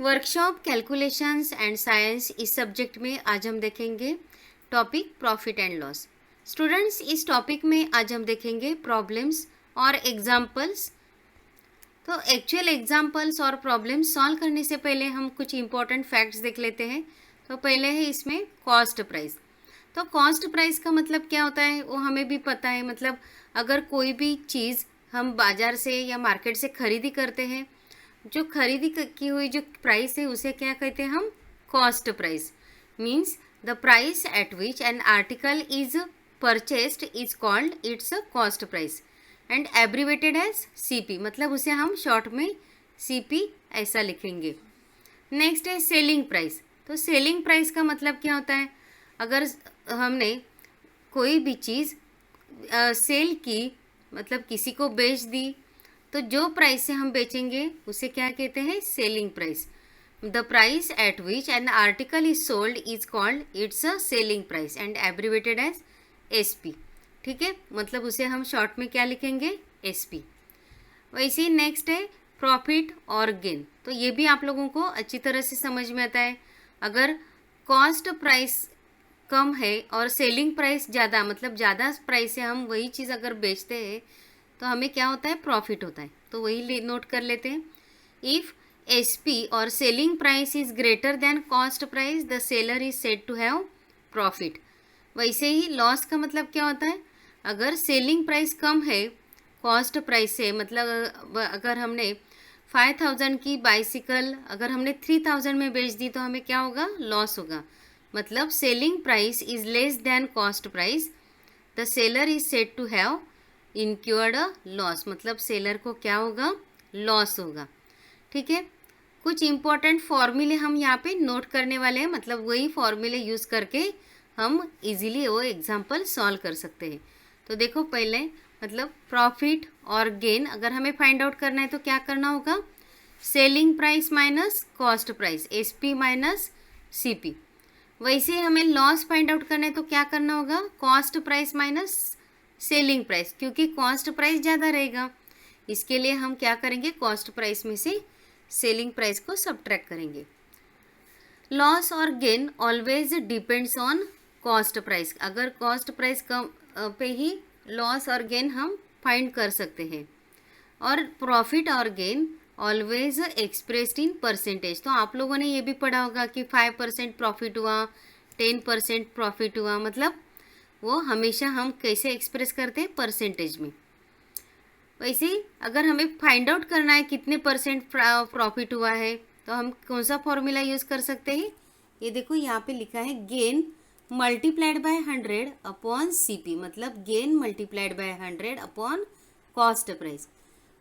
Workshop calculations and science इस subject में आज हम देखेंगे topic profit and loss. Students, इस टॉपिक में आज हम देखेंगे प्रॉब्लम्स और एग्जांपल्स। तो एक्चुअल एग्जांपल्स और प्रॉब्लम्स सॉल्व करने से पहले हम कुछ इंपॉर्टेंट फैक्ट्स देख लेते हैं। तो पहले है इसमें कॉस्ट प्राइस। तो कॉस्ट प्राइस का मतलब क्या होता है वो हमें भी पता है। मतलब अगर कोई भी चीज़ हम बाज़ार से या मार्केट से खरीदी करते हैं, जो खरीदी की हुई जो प्राइस है उसे क्या कहते हैं हम? Cost price. Means the price at which an article is purchased is called its cost price and abbreviated as CP. मतलब उसे हम शॉर्ट में सीपी ऐसा लिखेंगे। नेक्स्ट है सेलिंग प्राइस। तो सेलिंग प्राइस का मतलब क्या होता है? अगर हमने कोई भी चीज़ सेल की, मतलब किसी को बेच दी, तो जो प्राइस से हम बेचेंगे उसे क्या कहते हैं? Selling price. The price at which an article is sold is called its a selling price and abbreviated as SP. ठीक है, मतलब उसे हम शॉर्ट में क्या लिखेंगे? एसपी। वैसे ही नेक्स्ट है प्रॉफिट और गेन। तो ये भी आप लोगों को अच्छी तरह से समझ में आता है। अगर कॉस्ट प्राइस कम है और सेलिंग प्राइस ज़्यादा, मतलब ज़्यादा प्राइस से हम वही चीज़ अगर बेचते हैं तो हमें क्या होता है? प्रॉफिट होता है। तो वही नोट कर लेते हैं। इफ़ एसपी और selling price is greater than cost price the seller is said to have profit. वैसे ही लॉस का मतलब क्या होता है? अगर सेलिंग प्राइस कम है कॉस्ट प्राइस से, मतलब अगर हमने 5000 की बाइसिकल अगर हमने 3000 में बेच दी तो हमें क्या होगा? लॉस होगा। मतलब selling price is less than cost price the seller is said to have incurred a loss. मतलब सेलर को क्या होगा? लॉस होगा। ठीक है, कुछ इंपॉर्टेंट फॉर्मूले हम यहाँ पे नोट करने वाले हैं। मतलब वही फॉर्मूले यूज़ करके हम इजीली वो एग्जांपल सॉल्व कर सकते हैं। तो देखो, पहले मतलब प्रॉफिट और गेन अगर हमें फाइंड आउट करना है तो क्या करना होगा? Selling price minus cost price, SP minus CP. वैसे हमें लॉस फाइंड आउट करना है तो क्या करना होगा? Cost price minus selling price, क्योंकि कॉस्ट प्राइस ज़्यादा रहेगा। इसके लिए हम क्या करेंगे? कॉस्ट प्राइस में से सेलिंग प्राइस को सब्ट्रैक्ट करेंगे। लॉस और gain always depends on cost price. अगर कॉस्ट प्राइस कम पे ही लॉस और गेन हम फाइंड कर सकते हैं। और प्रॉफिट और gain always expressed in percentage. तो आप लोगों ने ये भी पढ़ा होगा कि 5% प्रॉफिट हुआ, 10% प्रॉफिट हुआ, मतलब वो हमेशा हम कैसे एक्सप्रेस करते हैं? परसेंटेज में। वैसे ही अगर हमें फाइंड आउट करना है कितने परसेंट प्रॉफिट हुआ है तो हम कौन सा फॉर्मूला यूज़ कर सकते हैं? ये देखो, यहाँ पे लिखा है gain multiplied by 100 upon CP. मतलब gain multiplied by 100 upon cost price.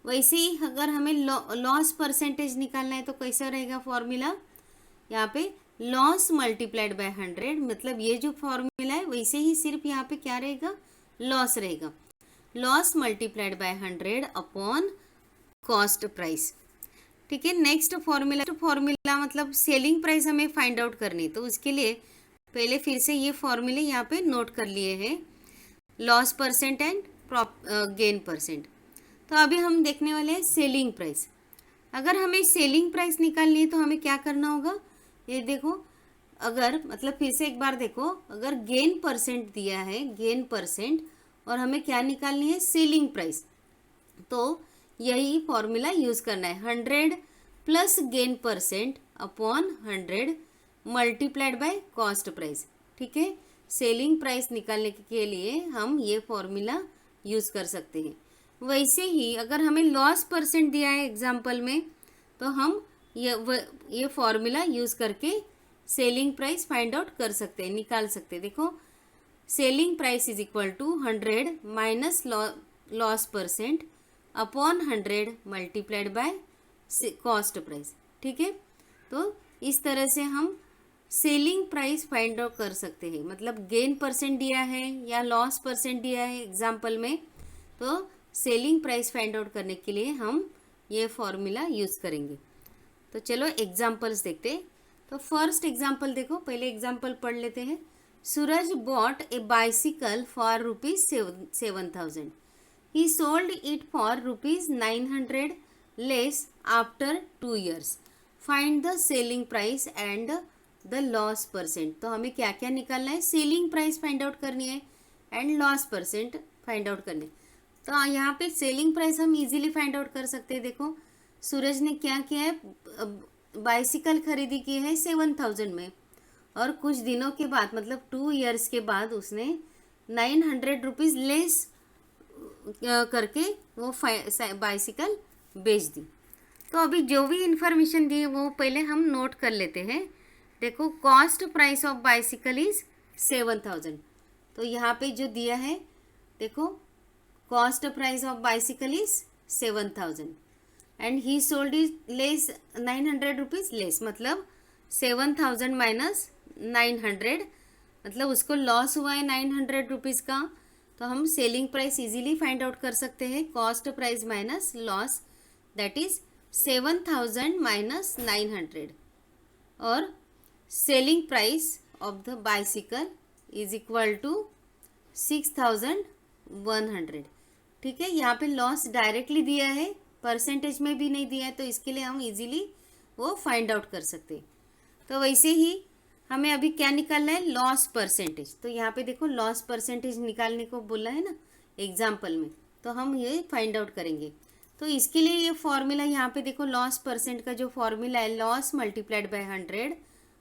वैसे ही अगर हमें लॉस परसेंटेज निकालना है तो कैसा रहेगा फॉर्मूला? यहाँ पे लॉस मल्टीप्लाइड बाय 100, मतलब ये जो फॉर्मूला है वैसे ही सिर्फ यहाँ पे क्या रहेगा? लॉस रहेगा। Loss multiplied by 100 upon cost price. ठीक है, नेक्स्ट फॉर्मूला मतलब सेलिंग प्राइस हमें फाइंड आउट करनी, तो उसके लिए पहले फिर से ये फॉर्मूले यहाँ पे नोट कर लिए हैं, loss percent and gain percent. तो अभी हम देखने वाले हैं सेलिंग प्राइस। अगर हमें सेलिंग प्राइस निकालनी है तो हमें क्या करना होगा? ये देखो, अगर मतलब फिर से एक बार देखो, अगर गेन परसेंट दिया है, गेन परसेंट, और हमें क्या निकालनी है? सेलिंग प्राइस, तो यही फॉर्मूला यूज़ करना है। 100 plus gain percent upon 100 multiplied by cost price. ठीक है, सेलिंग प्राइस निकालने के लिए हम ये फॉर्मूला यूज़ कर सकते हैं। वैसे ही अगर हमें लॉस परसेंट दिया है एग्जाम्पल में तो हम ये फॉर्मूला यूज़ करके सेलिंग प्राइस फाइंड आउट कर सकते हैं, निकाल सकते हैं। देखो, selling price is equal to 100 minus loss percent upon 100 multiplied by cost price. ठीक है, तो इस तरह से हम सेलिंग प्राइस फाइंड आउट कर सकते हैं। मतलब गेन परसेंट दिया है या लॉस परसेंट दिया है एग्जाम्पल में, तो सेलिंग प्राइस फाइंड आउट करने के लिए हम ये फॉर्मूला यूज़ करेंगे। तो चलो एग्जाम्पल्स देखते हैं। तो फर्स्ट एग्जाम्पल देखो, पहले एग्जाम्पल पढ़ लेते हैं। Suraj bought a bicycle for ₹7,000. He sold it for ₹900 less after 2 years. Find the selling price and the loss percent. तो हमें क्या क्या निकालना है, सेलिंग प्राइस फाइंड आउट करनी है and loss percent find out करनी है। तो यहाँ पे सेलिंग प्राइस हम इजीली फाइंड आउट कर सकते हैं। देखो सूरज ने क्या किया है, बाइसिकल खरीदी की है 7000 में, और कुछ दिनों के बाद मतलब 2 ईयर्स के बाद उसने 900 रुपीज़ लेस करके वो बाइसिकल बेच दी। तो अभी जो भी इंफॉर्मेशन दी है वो पहले हम नोट कर लेते हैं। देखो cost price of bicycle is 7000। तो यहाँ पे जो दिया है देखो, cost price of bicycle is 7000 and he sold is less 900 rupees less, मतलब 7000 माइनस 900, मतलब उसको लॉस हुआ है 900 रुपीज़ का। तो हम selling price easily find out कर सकते हैं, cost price minus loss, that is 7000 minus 900, और selling price of the bicycle is equal to 6100। ठीक है, यहाँ पे लॉस डायरेक्टली दिया है, परसेंटेज में भी नहीं दिया है, तो इसके लिए हम इजीली वो फाइंड आउट कर सकते हैं। तो वैसे ही हमें अभी क्या निकालना है, लॉस परसेंटेज। तो यहाँ पे देखो लॉस परसेंटेज निकालने को बोला है ना एग्जाम्पल में, तो हम ये फाइंड आउट करेंगे। तो इसके लिए ये फॉर्मूला यहाँ पे देखो, लॉस परसेंट का जो फॉर्मूला है, loss multiplied by 100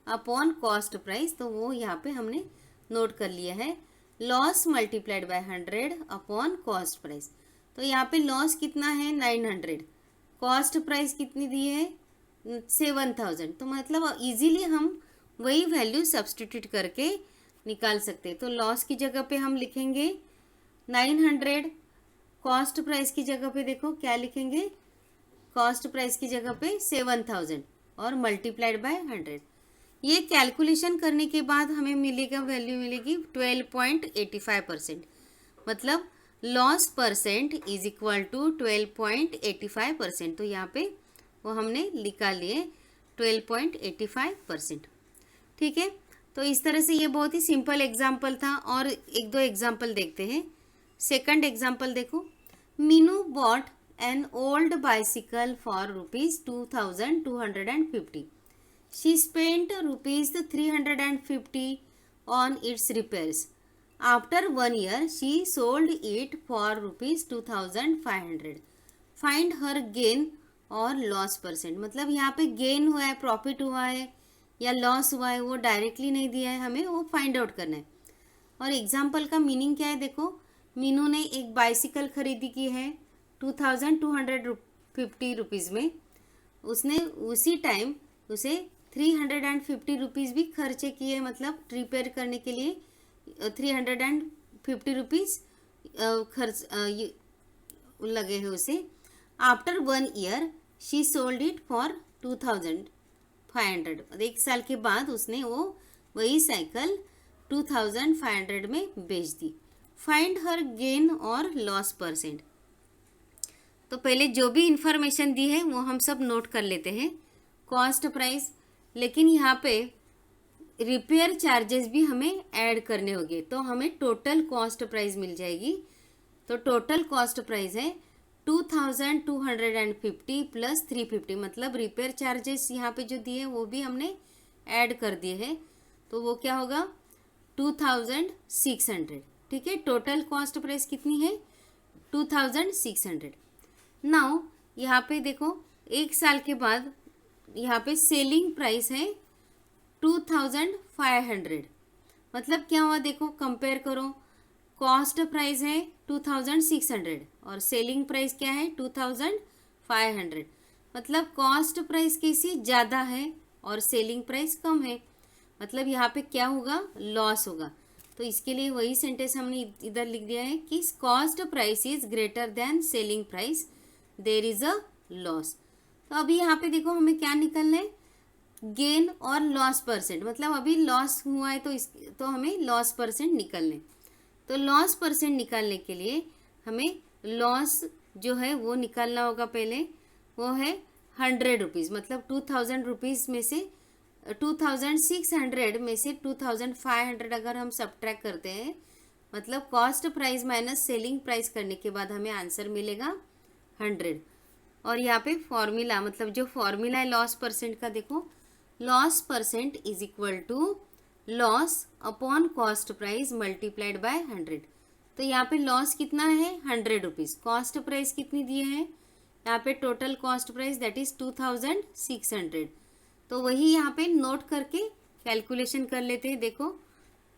upon cost price, तो वो यहाँ पे हमने नोट कर लिया है, loss multiplied by 100 upon cost price. तो यहाँ पे लॉस कितना है 900, कॉस्ट प्राइस कितनी दी है 7000, तो मतलब इजीली हम वही वैल्यू सब्सटीट्यूट करके निकाल सकते हैं। तो लॉस की जगह पे हम लिखेंगे 900, कॉस्ट प्राइस की जगह पे देखो क्या लिखेंगे, कॉस्ट प्राइस की जगह पे 7000 और मल्टीप्लाइड बाय 100। ये कैलकुलेशन करने के बाद हमें मिलेगा, वैल्यू मिलेगी 12.85%, मतलब loss percent is equal to 12.85%। तो यहाँ पे वो हमने निकाल लिए 12.85%। ठीक है, तो इस तरह से ये बहुत ही सिंपल एग्जाम्पल था, और एक दो एग्जाम्पल देखते हैं। सेकंड एग्जाम्पल देखो, Meenu bot an old bicycle for ₹2250. She spent ₹350 on it's repairs. After 1 year she sold it for ₹2500. Find her gain और लॉस परसेंट। मतलब यहाँ पे गेन हुआ है, प्रॉफिट हुआ है या लॉस हुआ है, वो डायरेक्टली नहीं दिया है, हमें वो फाइंड आउट करना है। और एग्जाम्पल का मीनिंग क्या है, देखो मीनू ने एक बाइसिकल खरीदी की है 2250 रुपीज़ में, उसने उसी टाइम उसे 350 रुपीज़ भी खर्चे किए, मतलब रिपेयर करने के लिए 350 रुपीज़ खर्च लगे हैं उसे। After 1 year she sold it for 2500, 1 साल के बाद उसने वो वही साइकिल 2500 में बेच दी। फाइंड हर गेन और लॉस परसेंट। तो पहले जो भी इंफॉर्मेशन दी है वो हम सब नोट कर लेते हैं, कॉस्ट प्राइस, लेकिन यहाँ पे रिपेयर चार्जेस भी हमें ऐड करने होंगे, तो हमें टोटल कॉस्ट प्राइस मिल जाएगी। तो टोटल कॉस्ट प्राइस है 2250 प्लस 350, मतलब रिपेयर चार्जेस यहाँ पे जो दिए वो भी हमने ऐड कर दिए हैं, तो वो क्या होगा 2600। ठीक है, टोटल कॉस्ट प्राइस कितनी है 2600। नाउ यहाँ पे देखो 1 साल के बाद यहाँ पे सेलिंग प्राइस है 2500, मतलब क्या हुआ देखो कंपेयर करो, कॉस्ट प्राइस है 2600 और सेलिंग प्राइस क्या है 2500, मतलब कॉस्ट प्राइस कैसी ज़्यादा है और सेलिंग प्राइस कम है, मतलब यहाँ पे क्या होगा लॉस होगा। तो इसके लिए वही सेंटेंस हमने इधर लिख दिया है कि cost price is greater than selling price, there is a loss. तो अभी यहाँ पे देखो हमें क्या निकलना है, गेन और लॉस परसेंट, मतलब अभी लॉस हुआ है तो हमें लॉस परसेंट निकलने। तो लॉस परसेंट निकालने के लिए हमें लॉस जो है वो निकालना होगा, पहले वो है 100 रुपीज़, मतलब 2000 रुपीज़ में से 2600 में से 2500 अगर हम सब्ट्रैक्ट करते हैं, मतलब cost price minus selling price करने के बाद हमें आंसर मिलेगा 100। और यहाँ पे फॉर्मूला, मतलब जो फॉर्मूला है लॉस परसेंट का, देखो loss percent is equal to loss upon cost price multiplied by 100। तो यहाँ पे लॉस कितना है 100 रुपीज़, कॉस्ट प्राइस कितनी दिए हैं यहाँ पे, total cost price that is 2600। तो वही यहाँ पे नोट करके कैलकुलेशन कर लेते हैं। देखो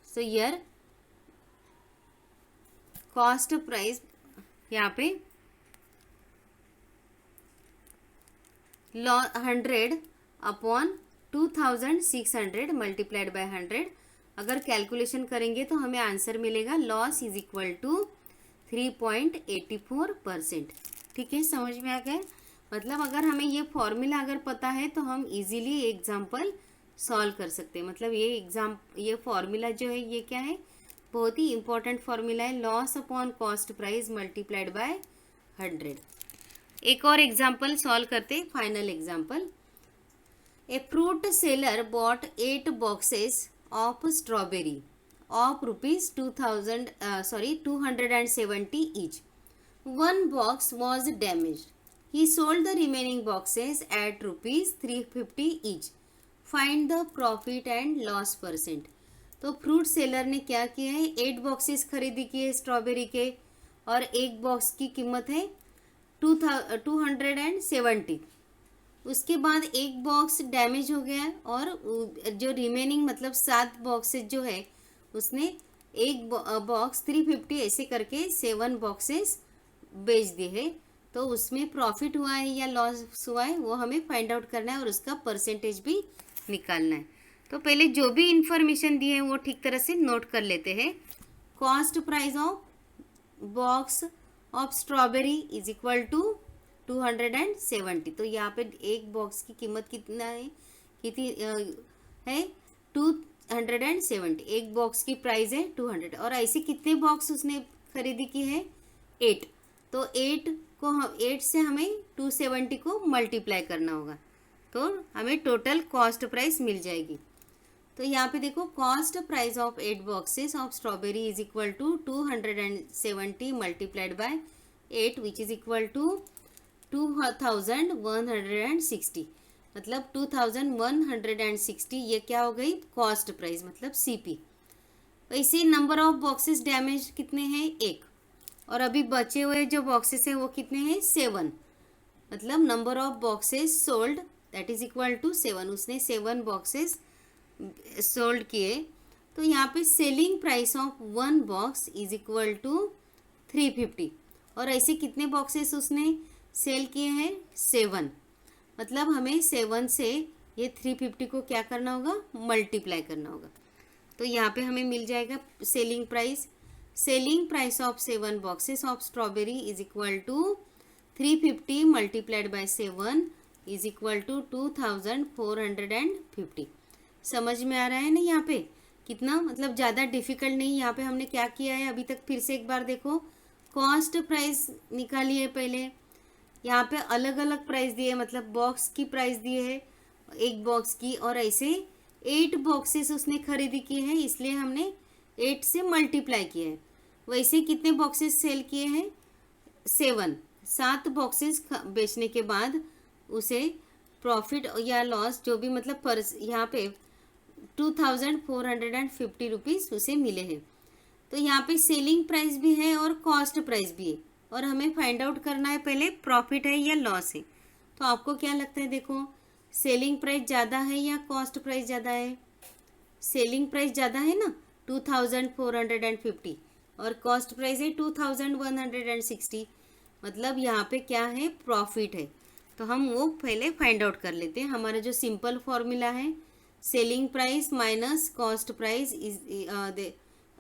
सो यर कॉस्ट प्राइस यहाँ पे 100 अपॉन 2600 मल्टीप्लाइड बाय 100। अगर कैलकुलेशन करेंगे तो हमें आंसर मिलेगा लॉस इज इक्वल टू 3.84%। ठीक है, समझ में आ गया। मतलब अगर हमें ये फॉर्मूला अगर पता है तो हम इजीली एग्जाम्पल सॉल्व कर सकते हैं। मतलब ये फॉर्मूला जो है ये क्या है, बहुत ही इंपॉर्टेंट फॉर्मूला है, loss upon cost price multiplied by 100। एक और एग्जाम्पल सॉल्व करते, final example. A fruit seller bought 8 boxes of strawberry of rupees 270 each. One box was damaged. He sold the remaining boxes at rupees 350 each. Find the profit and loss percent. तो fruit seller ने क्या किया है, 8 boxes खरीदी किए strawberry के, और एक बॉक्स की कीमत है 270। उसके बाद एक बॉक्स डैमेज हो गया और जो रिमेनिंग मतलब 7 बॉक्सेस जो है उसने एक बॉक्स 350 ऐसे करके 7 बॉक्सेस बेच दिए हैं। तो उसमें प्रॉफिट हुआ है या लॉस हुआ है वो हमें फाइंड आउट करना है और उसका परसेंटेज भी निकालना है। तो पहले जो भी इंफॉर्मेशन दी है वो ठीक तरह से नोट कर लेते हैं। Cost price of box of strawberry is equal to 270। तो यहाँ पे एक बॉक्स की कीमत कितना है, कितनी है 270। एक बॉक्स की प्राइस है 200 और ऐसे कितने बॉक्स उसने खरीदी की है 8। तो 8 से हमें 270 को मल्टीप्लाई करना होगा तो हमें टोटल कॉस्ट प्राइस मिल जाएगी। तो यहाँ पे देखो cost price of 8 boxes of strawberry is equal to 270 multiplied by 8 which is equal to 2160। मतलब 2160 ये क्या हो गई कॉस्ट प्राइस मतलब सीपी। वैसे नंबर ऑफ बॉक्सेस डैमेज कितने हैं 1, और अभी बचे हुए जो बॉक्सेस हैं वो कितने हैं 7। मतलब number of boxes sold that is equal to 7। उसने 7 बॉक्सेस सोल्ड किए। तो यहाँ पे selling price of 1 box is equal to 350 और ऐसे कितने बॉक्सेस उसने सेल किए हैं 7। मतलब हमें 7 से ये 350 को क्या करना होगा मल्टीप्लाई करना होगा। तो यहाँ पे हमें मिल जाएगा selling price of 7 boxes of strawberry is equal to 350 multiplied by 7 is equal to 2450। समझ में आ रहा है ना यहाँ पे कितना, मतलब ज़्यादा डिफिकल्ट नहीं। यहाँ पे हमने क्या किया है अभी तक, फिर से एक बार देखो, कॉस्ट प्राइस निकाली है पहले, यहाँ पे अलग अलग प्राइस दिए, मतलब बॉक्स की प्राइस दिए है एक बॉक्स की, और ऐसे 8 बॉक्सेस उसने खरीदी किए हैं इसलिए हमने 8 से मल्टीप्लाई किया है। वैसे कितने बॉक्सेस सेल किए हैं 7 बॉक्सेस बेचने के बाद उसे प्रॉफिट या लॉस जो भी मतलब यहाँ पे 2450 रुपीज़ उसे मिले हैं। तो यहाँ पे सेलिंग प्राइस भी है और कॉस्ट प्राइस भी है और हमें फाइंड आउट करना है पहले प्रॉफिट है या लॉस है। तो आपको क्या लगता है, देखो सेलिंग प्राइस ज़्यादा है या कॉस्ट प्राइस ज़्यादा है? सेलिंग प्राइस ज़्यादा है ना 2450 और कॉस्ट प्राइस है 2160। मतलब यहाँ पे क्या है प्रॉफिट है। तो हम वो पहले फाइंड आउट कर लेते हैं। हमारा जो सिंपल फॉर्मूला है selling price minus cost price is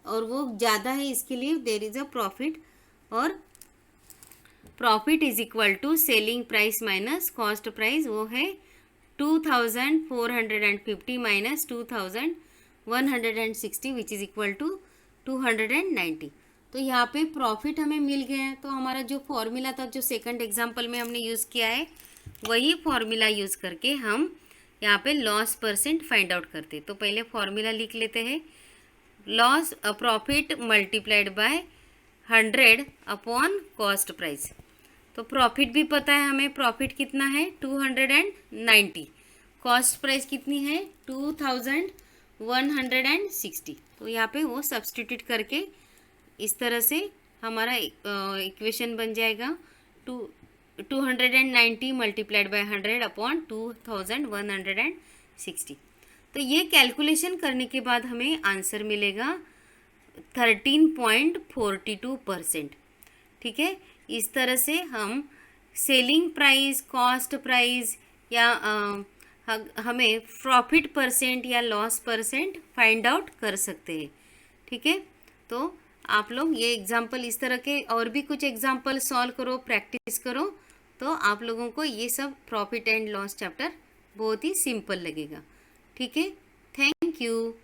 और वो ज़्यादा है इसके लिए देर इज़ अ प्रॉफिट, और profit is equal to selling price minus cost price, वो है 2450 माइनस 2160 विच इज़ इक्वल टू 290। तो यहाँ पे प्रॉफिट हमें मिल गया है। तो हमारा जो फॉर्मूला था जो सेकंड एग्जाम्पल में हमने यूज़ किया है वही फॉर्मूला यूज़ करके हम यहाँ पे लॉस परसेंट फाइंड आउट करते। तो पहले फॉर्मूला लिख लेते हैं, loss profit multiplied by 100 upon cost price. तो प्रॉफिट भी पता है हमें, प्रॉफिट कितना है 290, कॉस्ट प्राइस कितनी है 2160। तो यहाँ पे वो सब्स्टिट्यूट करके इस तरह से हमारा इक्वेशन बन जाएगा 290 मल्टीप्लाइड बाय 100 अपॉन 2160। तो ये कैलकुलेशन करने के बाद हमें आंसर मिलेगा 13.42%। ठीक है, इस तरह से हम सेलिंग प्राइस, कॉस्ट प्राइस या हमें प्रॉफिट परसेंट या लॉस परसेंट फाइंड आउट कर सकते हैं। ठीक है, तो आप लोग ये एग्जाम्पल इस तरह के और भी कुछ एग्जाम्पल सॉल्व करो, प्रैक्टिस करो, तो आप लोगों को ये सब प्रॉफिट एंड लॉस चैप्टर बहुत ही सिंपल लगेगा। ठीक है, थैंक यू।